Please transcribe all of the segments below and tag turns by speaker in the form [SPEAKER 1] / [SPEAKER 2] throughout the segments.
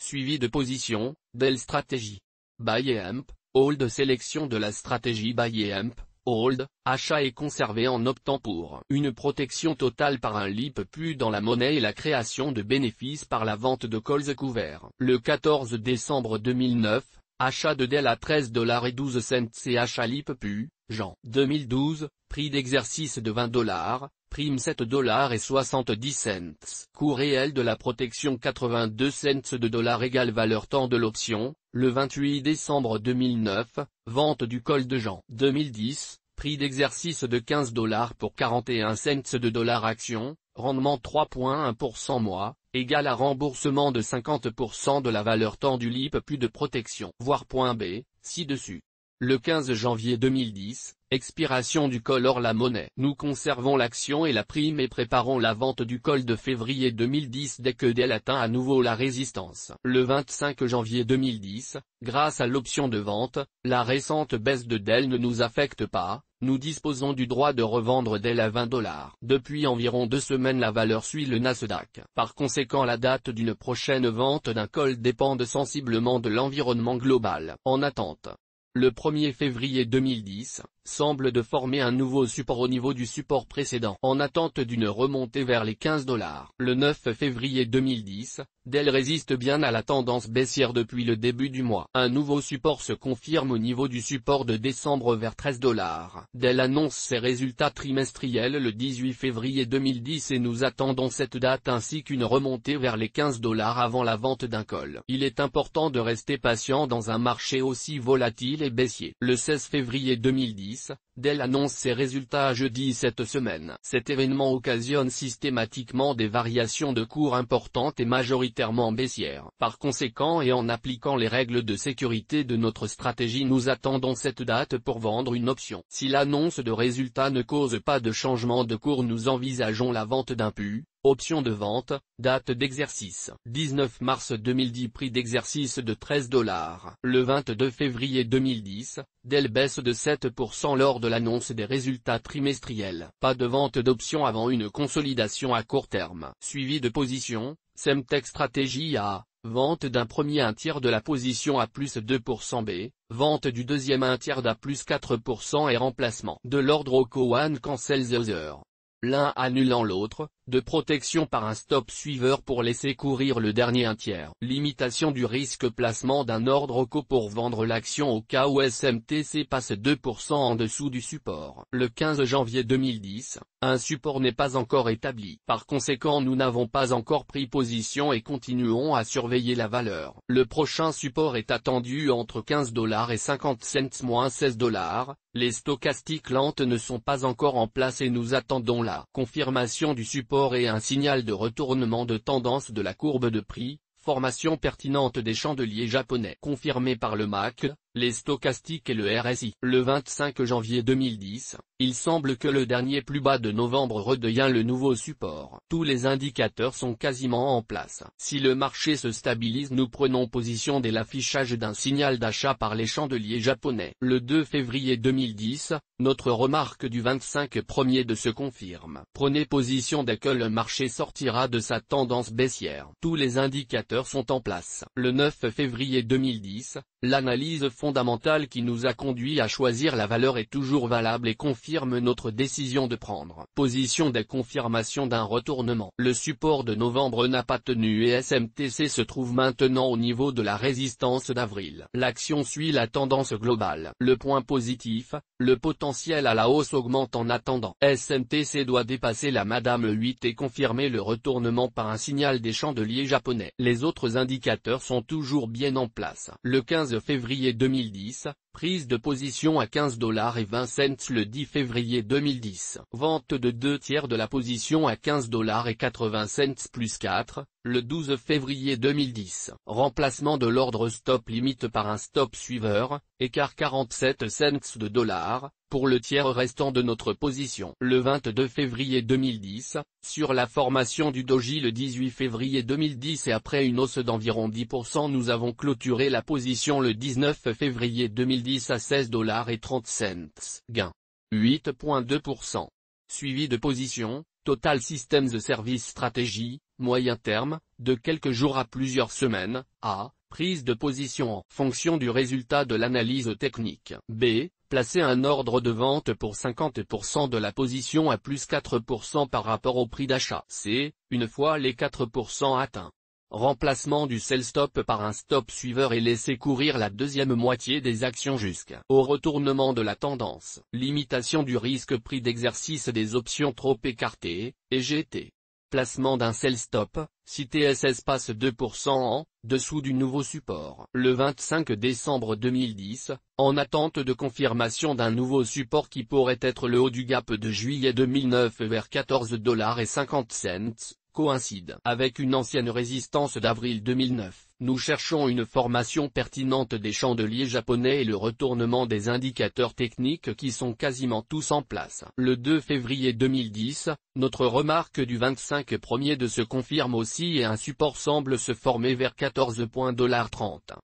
[SPEAKER 1] Suivi de position, Dell Strategy. Buy et Amp, Hold. Sélection de la stratégie Buy et Amp, Hold, achat et conserver en optant pour une protection totale par un leap plus dans la monnaie et la création de bénéfices par la vente de calls couverts. Le 14 décembre 2009, achat de Dell à $13,12 et achat leap plus, Jan. 2012, prix d'exercice de $20, prime $7,70. Coût réel de la protection 82 cents de $ égale valeur temps de l'option, le 28 décembre 2009, vente du call de Jan. 2010, prix d'exercice de $15 pour 41 cents de $ action, rendement 3,1% mois, égal à remboursement de 50% de la valeur temps du leap plus de protection. Voir point B, ci-dessus. Le 15 janvier 2010, expiration du call hors la monnaie. Nous conservons l'action et la prime et préparons la vente du call de février 2010 dès que Dell atteint à nouveau la résistance. Le 25 janvier 2010, grâce à l'option de vente, la récente baisse de Dell ne nous affecte pas, nous disposons du droit de revendre Dell à $20. Depuis environ 2 semaines la valeur suit le Nasdaq. Par conséquent la date d'une prochaine vente d'un call dépend sensiblement de l'environnement global. En attente. Le 1er février 2010, semble de former un nouveau support au niveau du support précédent. En attente d'une remontée vers les $15. Le 9 février 2010, Dell résiste bien à la tendance baissière depuis le début du mois. Un nouveau support se confirme au niveau du support de décembre vers $13. Dell annonce ses résultats trimestriels le 18 février 2010 et nous attendons cette date ainsi qu'une remontée vers les $15 avant la vente d'un call. Il est important de rester patient dans un marché aussi volatile et baissier. Le 16 février 2010, Dell annonce ses résultats jeudi cette semaine. Cet événement occasionne systématiquement des variations de cours importantes et majoritairement baissières. Par conséquent et en appliquant les règles de sécurité de notre stratégie nous attendons cette date pour vendre une option. Si l'annonce de résultats ne cause pas de changement de cours nous envisageons la vente d'un PU. Option de vente, date d'exercice. 19 mars 2010 prix d'exercice de $13. Le 22 février 2010, Dell baisse de 7% lors de l'annonce des résultats trimestriels. Pas de vente d'options avant une consolidation à court terme. Suivi de position, Semtech Strategy A, vente d'un premier un tiers de la position à plus 2% B, vente du deuxième un tiers d'A plus 4% et remplacement de l'ordre au One cancel the other. L'un annulant l'autre, de protection par un stop suiveur pour laisser courir le dernier un tiers. Limitation du risque placement d'un ordre au co pour vendre l'action au cas où SMTC passe 2% en dessous du support. Le 15 janvier 2010, un support n'est pas encore établi. Par conséquent nous n'avons pas encore pris position et continuons à surveiller la valeur. Le prochain support est attendu entre $15 et 50 cents moins $16. Les stochastiques lentes ne sont pas encore en place et nous attendons la confirmation du support et un signal de retournement de tendance de la courbe de prix, formation pertinente des chandeliers japonais confirmé par le MAC, les stochastiques et le RSI. Le 25 janvier 2010, il semble que le dernier plus bas de novembre redevient le nouveau support. Tous les indicateurs sont quasiment en place. Si le marché se stabilise nous prenons position dès l'affichage d'un signal d'achat par les chandeliers japonais. Le 2 février 2010, notre remarque du 25/1er se confirme. Prenez position dès que le marché sortira de sa tendance baissière. Tous les indicateurs sont en place. Le 9 février 2010, l'analyse fondamentale qui nous a conduit à choisir la valeur est toujours valable et confirme notre décision de prendre position des confirmations d'un retournement. Le support de novembre n'a pas tenu et SMTC se trouve maintenant au niveau de la résistance d'avril. L'action suit la tendance globale. Le point positif, le potentiel à la hausse augmente en attendant. SMTC doit dépasser la Madame 8 et confirmer le retournement par un signal des chandeliers japonais. Les autres indicateurs sont toujours bien en place. Le 15 février 2010, prise de position à $15,20 le 10 février 2010. Vente de 2 tiers de la position à $15,80 plus 4, le 12 février 2010. Remplacement de l'ordre stop limite par un stop suiveur, écart 47 cents de $, pour le tiers restant de notre position. Le 22 février 2010, sur la formation du doji le 18 février 2010 et après une hausse d'environ 10% nous avons clôturé la position le 19 février 2010 à $16,30. Gain. 8,2%. Suivi de position, Total Systems Service Strategy, moyen terme, de quelques jours à plusieurs semaines. A. Prise de position en fonction du résultat de l'analyse technique. B. Placer un ordre de vente pour 50% de la position à plus 4% par rapport au prix d'achat. C. Une fois les 4% atteints. Remplacement du sell stop par un stop suiveur et laisser courir la deuxième moitié des actions jusqu'au retournement de la tendance. Limitation du risque prix d'exercice des options trop écartées, EGT. Placement d'un sell stop, si TSS passe 2% en dessous du nouveau support. Le 25 décembre 2010, en attente de confirmation d'un nouveau support qui pourrait être le haut du gap de juillet 2009 vers 14,50 $, coïncide avec une ancienne résistance d'avril 2009. Nous cherchons une formation pertinente des chandeliers japonais et le retournement des indicateurs techniques qui sont quasiment tous en place. Le 2 février 2010, notre remarque du 25 de se confirme aussi et un support semble se former vers 14,30 $.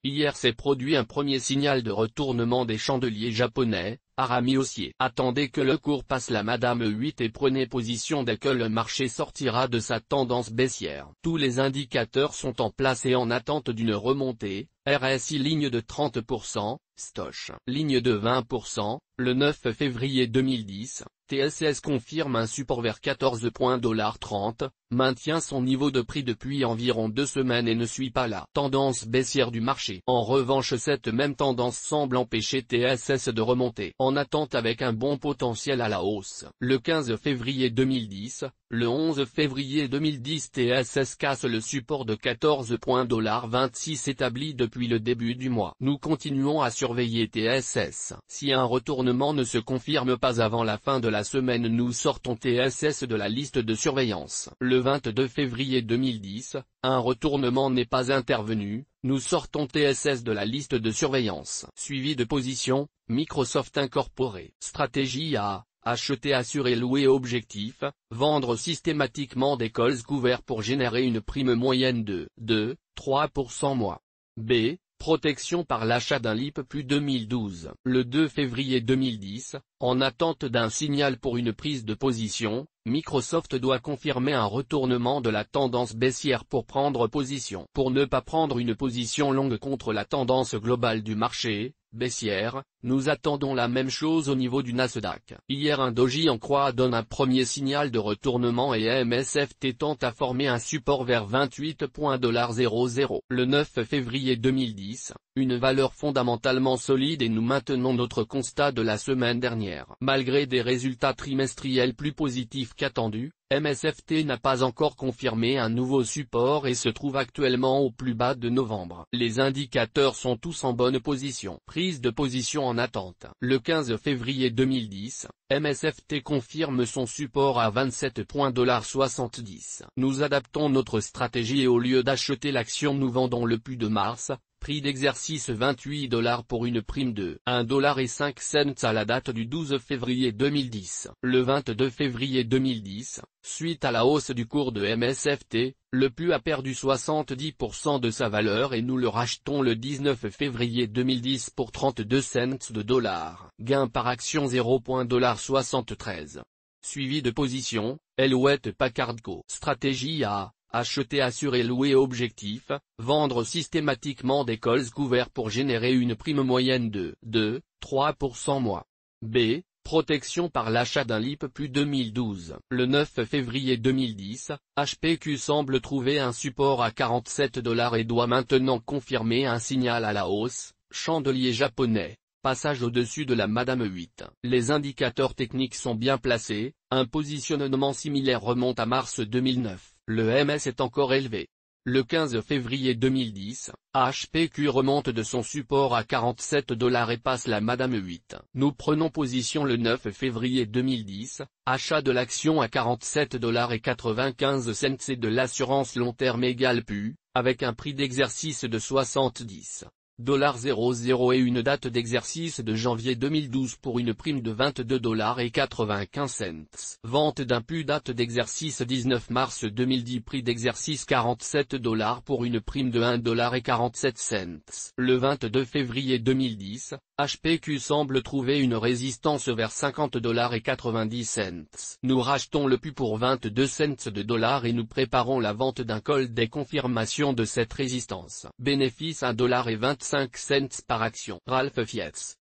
[SPEAKER 1] Hier s'est produit un premier signal de retournement des chandeliers japonais. Arami haussier. Attendez que le cours passe la Madame 8 et prenez position dès que le marché sortira de sa tendance baissière. Tous les indicateurs sont en place et en attente d'une remontée. RSI ligne de 30%, Stoch ligne de 20%, le 9 février 2010, TSS confirme un support vers 14,30 $, maintient son niveau de prix depuis environ 2 semaines et ne suit pas la tendance baissière du marché. En revanche, cette même tendance semble empêcher TSS de remonter, en attente avec un bon potentiel à la hausse. Le 15 février 2010, le 11 février 2010 TSS casse le support de 14,26 $ établi depuis le début du mois. Nous continuons à surveiller TSS. Si un retournement ne se confirme pas avant la fin de la semaine, nous sortons TSS de la liste de surveillance. Le 22 février 2010, un retournement n'est pas intervenu, nous sortons TSS de la liste de surveillance. Suivi de position, Microsoft Incorporé. Stratégie A. Acheter, assurer, louer. Objectif, vendre systématiquement des calls couverts pour générer une prime moyenne de 2-3% mois. B. Protection par l'achat d'un LIP plus 2012. Le 2 février 2010, en attente d'un signal pour une prise de position, Microsoft doit confirmer un retournement de la tendance baissière pour prendre position. Pour ne pas prendre une position longue contre la tendance globale du marché baissière, nous attendons la même chose au niveau du Nasdaq. Hier, un doji en croix donne un premier signal de retournement et MSFT tente à former un support vers 28,00. Le 9 février 2010, une valeur fondamentalement solide et nous maintenons notre constat de la semaine dernière. Malgré des résultats trimestriels plus positifs qu'attendus, MSFT n'a pas encore confirmé un nouveau support et se trouve actuellement au plus bas de novembre. Les indicateurs sont tous en bonne position. Prise de position en attente. Le 15 février 2010, MSFT confirme son support à 27,70 $. Nous adaptons notre stratégie et au lieu d'acheter l'action nous vendons le plus de mars. Prix d'exercice 28 $ pour une prime de 1,05 $ à la date du 12 février 2010. Le 22 février 2010, suite à la hausse du cours de MSFT, le PU a perdu 70% de sa valeur et nous le rachetons le 19 février 2010 pour 32 cents de dollars. Gain par action 0,73. Suivi de position, Hewlett Packard Co. Stratégie A. Acheter, assurer, louer. Objectif, vendre systématiquement des calls couverts pour générer une prime moyenne de 2-3% mois. B. Protection par l'achat d'un LIP plus 2012. Le 9 février 2010, HPQ semble trouver un support à 47 $ et doit maintenant confirmer un signal à la hausse. Chandelier japonais. Passage au-dessus de la Madame 8. Les indicateurs techniques sont bien placés, un positionnement similaire remonte à mars 2009. Le MS est encore élevé. Le 15 février 2010, HPQ remonte de son support à 47 $ et passe la Madame 8. Nous prenons position le 9 février 2010, achat de l'action à 47,95 $. C'est de l'assurance long terme égale PU, avec un prix d'exercice de 70. $00 et une date d'exercice de janvier 2012 pour une prime de $22,95. Vente d'un PU date d'exercice 19 mars 2010 prix d'exercice $47 pour une prime de $1,47. Le 22 février 2010, HPQ semble trouver une résistance vers $50,90. Nous rachetons le PU pour 22 cents de dollars et nous préparons la vente d'un call des confirmations de cette résistance. Bénéfice $1,25 par action. Ralph Fietz.